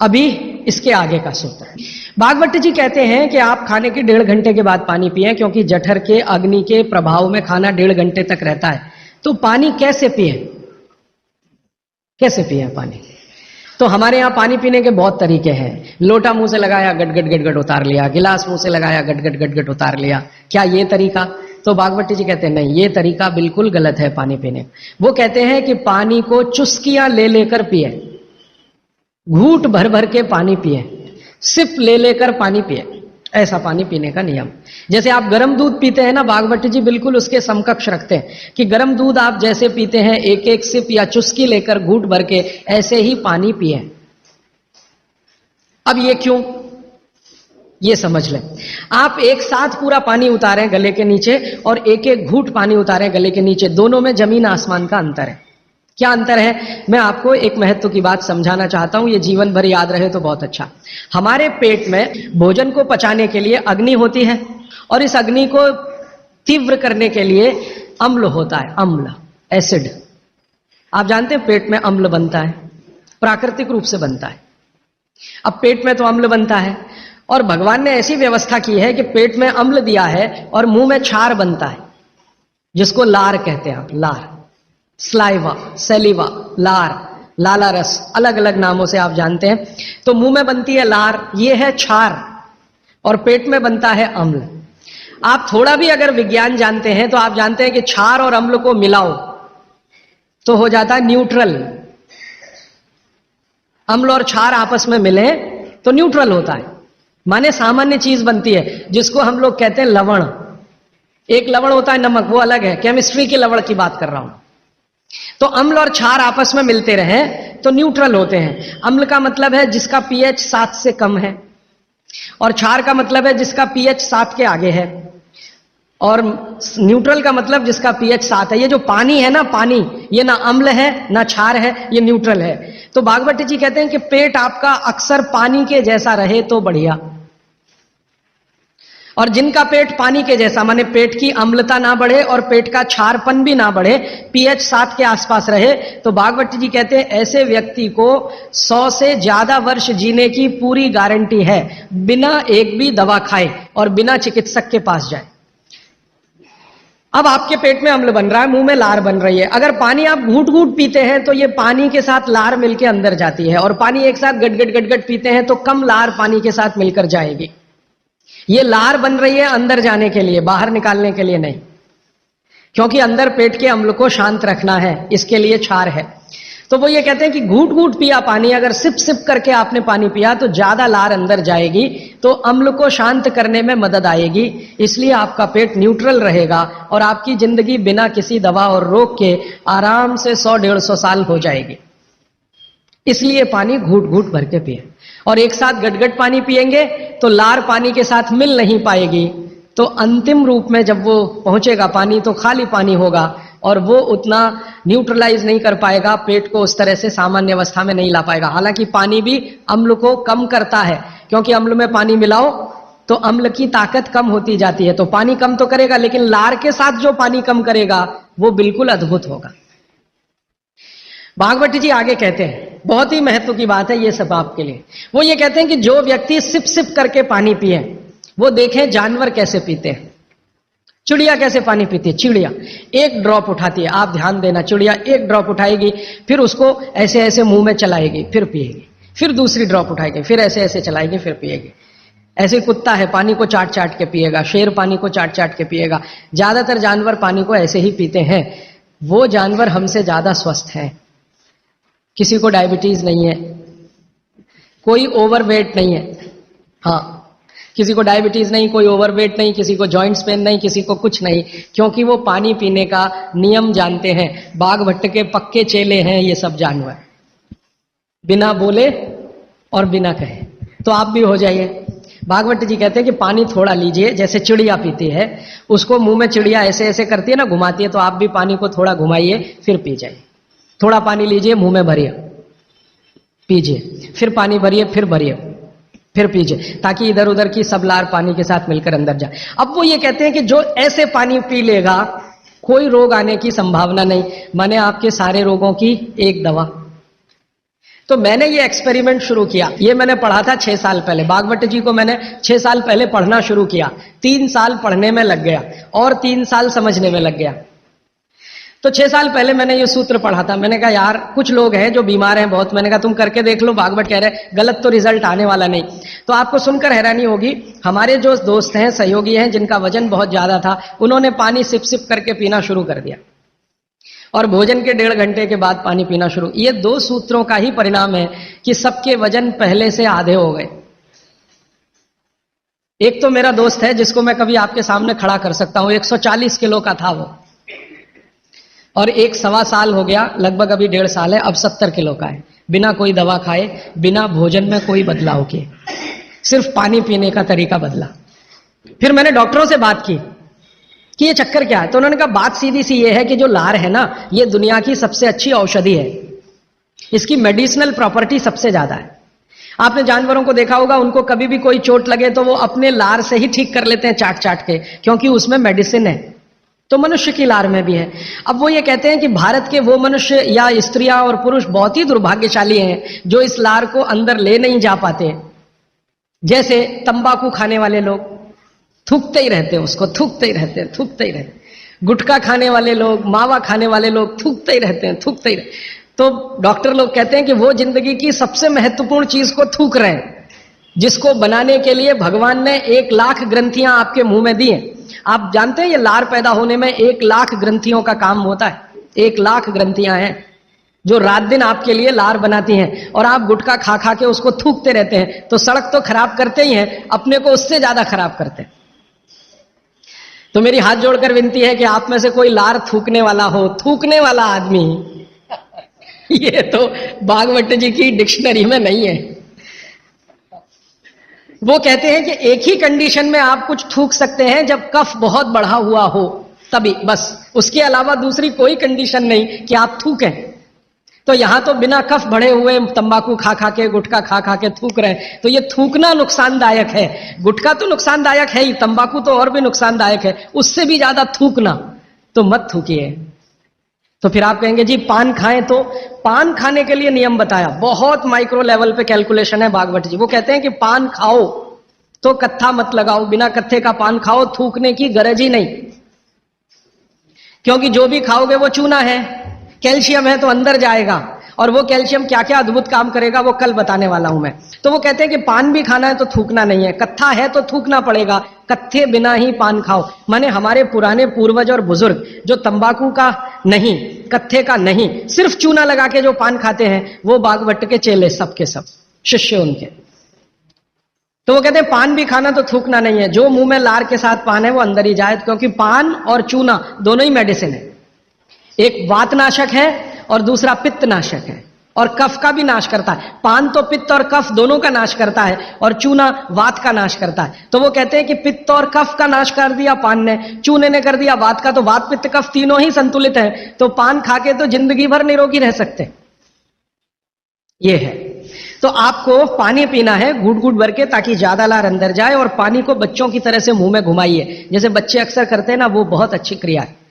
अभी इसके आगे का सूत्र। भागवत जी कहते हैं कि आप खाने के 1.5 घंटे के बाद पानी पिए, क्योंकि जठर के अग्नि के प्रभाव में खाना 1.5 घंटे तक रहता है। तो पानी कैसे पिए, कैसे पिए पानी? तो हमारे यहां पानी पीने के बहुत तरीके हैं। लोटा मुंह से लगाया, गट गट गट गट उतार लिया, गिलास मुंह से लगाया, गट गट गट गट उतार लिया। क्या ये तरीका? तो भागवत जी कहते हैं नहीं, ये तरीका बिल्कुल गलत है पानी पीने। वो कहते हैं कि पानी को चुस्कियां ले लेकर पिए, घूंट भर भर के पानी पिए, सिप ले लेकर पानी पिए, ऐसा पानी पीने का नियम। जैसे आप गर्म दूध पीते हैं ना, भागवत जी बिल्कुल उसके समकक्ष रखते हैं कि गर्म दूध आप जैसे पीते हैं, एक एक सिप या चुस्की लेकर घूंट भर के, ऐसे ही पानी पिए। अब ये क्यों, ये समझ लें। आप एक साथ पूरा पानी उतारें गले के नीचे और एक एक घूंट पानी उतारें गले के नीचे, दोनों में जमीन आसमान का अंतर है। क्या अंतर है? मैं आपको एक महत्व की बात समझाना चाहता हूं, ये जीवन भर याद रहे तो बहुत अच्छा। हमारे पेट में भोजन को पचाने के लिए अग्नि होती है, और इस अग्नि को तीव्र करने के लिए अम्ल होता है, अम्ल, एसिड। आप जानते हैं पेट में अम्ल बनता है, प्राकृतिक रूप से बनता है। अब पेट में तो अम्ल बनता है, और भगवान ने ऐसी व्यवस्था की है कि पेट में अम्ल दिया है और मुंह में क्षार बनता है, जिसको लार कहते हैं आप, लार, स्लाइवा, सेलिवा, लार, लाला रस, अलग अलग नामों से आप जानते हैं। तो मुंह में बनती है लार, ये है क्षार, और पेट में बनता है अम्ल। आप थोड़ा भी अगर विज्ञान जानते हैं तो आप जानते हैं कि क्षार और अम्ल को मिलाओ तो हो जाता है न्यूट्रल। अम्ल और क्षार आपस में मिले तो न्यूट्रल होता है, माने सामान्य चीज बनती है, जिसको हम लोग कहते हैं लवण। एक लवण होता है नमक, वो अलग है, केमिस्ट्री के लवण की बात कर रहा हूं। तो अम्ल और क्षार आपस में मिलते रहे तो न्यूट्रल होते हैं। अम्ल का मतलब है जिसका पीएच 7 से कम है, और क्षार का मतलब है जिसका पीएच 7 के आगे है, और न्यूट्रल का मतलब जिसका पीएच 7 है। ये जो पानी है ना, पानी, ये ना अम्ल है ना क्षार है, ये न्यूट्रल है। तो भागवत जी कहते हैं कि पेट आपका अक्सर पानी के जैसा रहे तो बढ़िया, और जिनका पेट पानी के जैसा, माने पेट की अम्लता ना बढ़े और पेट का क्षारपन भी ना बढ़े, पीएच 7 के आसपास रहे, तो भागवत जी कहते हैं ऐसे व्यक्ति को 100 से ज्यादा वर्ष जीने की पूरी गारंटी है, बिना एक भी दवा खाए और बिना चिकित्सक के पास जाए। अब आपके पेट में अम्ल बन रहा है, मुंह में लार बन रही है। अगर पानी आप घूंट घूंट पीते हैं तो ये पानी के साथ लार मिलकर अंदर जाती है, और पानी एक साथ गट गट गट गट पीते हैं तो कम लार पानी के साथ मिलकर जाएगी। ये लार बन रही है अंदर जाने के लिए, बाहर निकालने के लिए नहीं, क्योंकि अंदर पेट के अम्ल को शांत रखना है, इसके लिए क्षार है। तो वो ये कहते हैं कि घूंट घूंट पिया पानी, अगर सिप सिप करके आपने पानी पिया तो ज्यादा लार अंदर जाएगी, तो अम्ल को शांत करने में मदद आएगी, इसलिए आपका पेट न्यूट्रल रहेगा और आपकी जिंदगी बिना किसी दवा और रोग के आराम से 100-150 साल हो जाएगी। इसलिए पानी घूंट घूंट भर के पिए, और एक साथ गटगट पानी पिएंगे तो लार पानी के साथ मिल नहीं पाएगी, तो अंतिम रूप में जब वो पहुंचेगा पानी तो खाली पानी होगा, और वो उतना न्यूट्रलाइज नहीं कर पाएगा, पेट को उस तरह से सामान्य अवस्था में नहीं ला पाएगा। हालांकि पानी भी अम्ल को कम करता है, क्योंकि अम्ल में पानी मिलाओ तो अम्ल की ताकत कम होती जाती है, तो पानी कम तो करेगा, लेकिन लार के साथ जो पानी कम करेगा वो बिल्कुल अद्भुत होगा। भागवत जी आगे कहते हैं, बहुत ही महत्व की बात है ये सब आपके लिए। वो ये कहते हैं कि जो व्यक्ति सिप सिप करके पानी पिए, वो देखें जानवर कैसे पीते हैं। चिड़िया कैसे पानी पीती है? चिड़िया एक ड्रॉप उठाती है, आप ध्यान देना, चिड़िया एक ड्रॉप उठाएगी, फिर उसको ऐसे ऐसे मुंह में चलाएगी, फिर पिएगी, फिर दूसरी ड्रॉप उठाएगी, फिर ऐसे ऐसे चलाएगी, फिर पिएगी। ऐसे कुत्ता है, पानी को चाट चाट के पिएगा, शेर पानी को चाट चाट के पिएगा। ज्यादातर जानवर पानी को ऐसे ही पीते हैं। वो जानवर हमसे ज्यादा स्वस्थ हैं, किसी को डायबिटीज नहीं है, कोई ओवरवेट नहीं है। हाँ, किसी को डायबिटीज नहीं, कोई ओवरवेट नहीं, किसी को जॉइंट्स पेन नहीं, किसी को कुछ नहीं, क्योंकि वो पानी पीने का नियम जानते हैं। बाघ भट्ट के पक्के चेले हैं ये सब जानवर, बिना बोले और बिना कहे। तो आप भी हो जाइए। भागवत जी कहते हैं कि पानी थोड़ा लीजिए, जैसे चिड़िया पीती है, उसको मुंह में चिड़िया ऐसे ऐसे करती है ना, घुमाती है, तो आप भी पानी को थोड़ा घुमाइए, फिर पी जाइए। थोड़ा पानी लीजिए, मुंह में भरिए, पीजिए, फिर पानी भरिए, फिर भरिए, फिर पीजिए, ताकि इधर उधर की सब लार पानी के साथ मिलकर अंदर जाए। अब वो ये कहते हैं कि जो ऐसे पानी पी लेगा कोई रोग आने की संभावना नहीं, माने आपके सारे रोगों की एक दवा। तो मैंने ये एक्सपेरिमेंट शुरू किया। ये मैंने पढ़ा था 6 साल पहले। भागवत जी को मैंने 6 साल पहले पढ़ना शुरू किया। 3 साल पढ़ने में लग गया और 3 साल समझने में लग गया। तो 6 साल पहले मैंने ये सूत्र पढ़ा था। मैंने कहा यार कुछ लोग हैं जो बीमार हैं बहुत, मैंने कहा तुम करके देख लो, भागवत कह रहे गलत तो रिजल्ट आने वाला नहीं। तो आपको सुनकर हैरानी होगी, हमारे जो दोस्त हैं, सहयोगी हैं, जिनका वजन बहुत ज्यादा था, उन्होंने पानी सिप सिप करके पीना शुरू कर दिया और भोजन के 1.5 घंटे के बाद पानी पीना शुरू। ये 2 सूत्रों का ही परिणाम है कि सबके वजन पहले से आधे हो गए। एक तो मेरा दोस्त है जिसको मैं कभी आपके सामने खड़ा कर सकता हूं, 140 किलो का था वो, और 1.25 साल हो गया, लगभग अभी 1.5 साल है, अब 70 किलो का है, बिना कोई दवा खाए, बिना भोजन में कोई बदलाव किए, सिर्फ पानी पीने का तरीका बदला। फिर मैंने डॉक्टरों से बात की कि ये चक्कर क्या है, तो उन्होंने कहा बात सीधी सी ये है कि जो लार है ना, ये दुनिया की सबसे अच्छी औषधि है, इसकी मेडिसिनल प्रॉपर्टी सबसे ज्यादा है। आपने जानवरों को देखा होगा, उनको कभी भी कोई चोट लगे तो वो अपने लार से ही ठीक कर लेते हैं, चाट चाट के, क्योंकि उसमें मेडिसिन है। तो मनुष्य की लार में भी है। अब वो ये कहते हैं कि भारत के वो मनुष्य या स्त्रियां और पुरुष बहुत ही दुर्भाग्यशाली हैं जो इस लार को अंदर ले नहीं जा पाते। जैसे तंबाकू खाने वाले लोग थूकते ही रहते हैं, उसको थूकते ही रहते हैं, थूकते ही रहते हैं। गुटखा खाने वाले लोग, मावा खाने वाले लोग थूकते ही रहते हैं, थूकते ही रहते हैं। तो डॉक्टर लोग कहते हैं कि वो जिंदगी की सबसे महत्वपूर्ण चीज को थूक रहे हैं, जिसको बनाने के लिए भगवान ने 1 लाख ग्रंथियां आपके मुंह में दी हैं। आप जानते हैं ये लार पैदा होने में 1 लाख ग्रंथियों का काम होता है। 1 लाख ग्रंथियां हैं जो रात दिन आपके लिए लार बनाती हैं, और आप गुटखा खा खा के उसको थूकते रहते हैं। तो सड़क तो खराब करते ही हैं, अपने को उससे ज्यादा खराब करते हैं। तो मेरी हाथ जोड़कर विनती है कि आप में से कोई लार थूकने वाला हो, थूकने वाला आदमी, ये तो भागवत जी की डिक्शनरी में नहीं है। वो कहते हैं कि एक ही कंडीशन में आप कुछ थूक सकते हैं, जब कफ बहुत बढ़ा हुआ हो, तभी, बस, उसके अलावा दूसरी कोई कंडीशन नहीं कि आप थूकें। तो यहां तो बिना कफ बढ़े हुए तंबाकू खा खा के, गुटखा खा खा के थूक रहे हैं। तो ये थूकना नुकसानदायक है। गुटखा तो नुकसानदायक है ही, तंबाकू तो और भी नुकसानदायक है, उससे भी ज्यादा थूकना, तो मत थूकिए। तो फिर आप कहेंगे जी पान खाएं, तो पान खाने के लिए नियम बताया, बहुत माइक्रो लेवल पे कैलकुलेशन है भागवत जी। वो कहते हैं कि पान खाओ तो कत्था मत लगाओ, बिना कत्थे का पान खाओ, थूकने की गरज ही नहीं, क्योंकि जो भी खाओगे वो चूना है, कैल्शियम है, तो अंदर जाएगा, और वो कैल्शियम क्या क्या अद्भुत काम करेगा वो कल बताने वाला हूं मैं। तो वो कहते हैं कि पान भी खाना है तो थूकना नहीं है, कत्था है तो थूकना पड़ेगा, कत्थे बिना ही पान खाओ। माने हमारे पुराने पूर्वज और बुजुर्ग जो तंबाकू का नहीं, कत्थे का नहीं, सिर्फ चूना लगा के जो पान खाते हैं, वो भागवत के चेले सब के सब शिष्य उनके। तो वो कहते हैं पान भी खाना तो थूकना नहीं है, जो मुंह में लार के साथ पान है वो अंदर ही जाए, क्योंकि पान और चूना दोनों ही मेडिसिन है। एक वातनाशक है और दूसरा पित्तनाशक है, और कफ का भी नाश करता है। पान तो पित्त और कफ दोनों का नाश करता है, और चूना वात का नाश करता है। तो वो कहते हैं कि पित्त और कफ का नाश कर दिया पान ने, चूने ने कर दिया वात का, तो वात पित्त कफ तीनों ही संतुलित है, तो पान खा के तो जिंदगी भर निरोगी रह सकते। ये है। तो आपको पानी पीना है घूट घूट भर के, ताकि ज्यादा लार अंदर जाए, और पानी को बच्चों की तरह से मुंह में घुमाइए, जैसे बच्चे अक्सर करते हैं ना, वो बहुत अच्छी क्रिया है।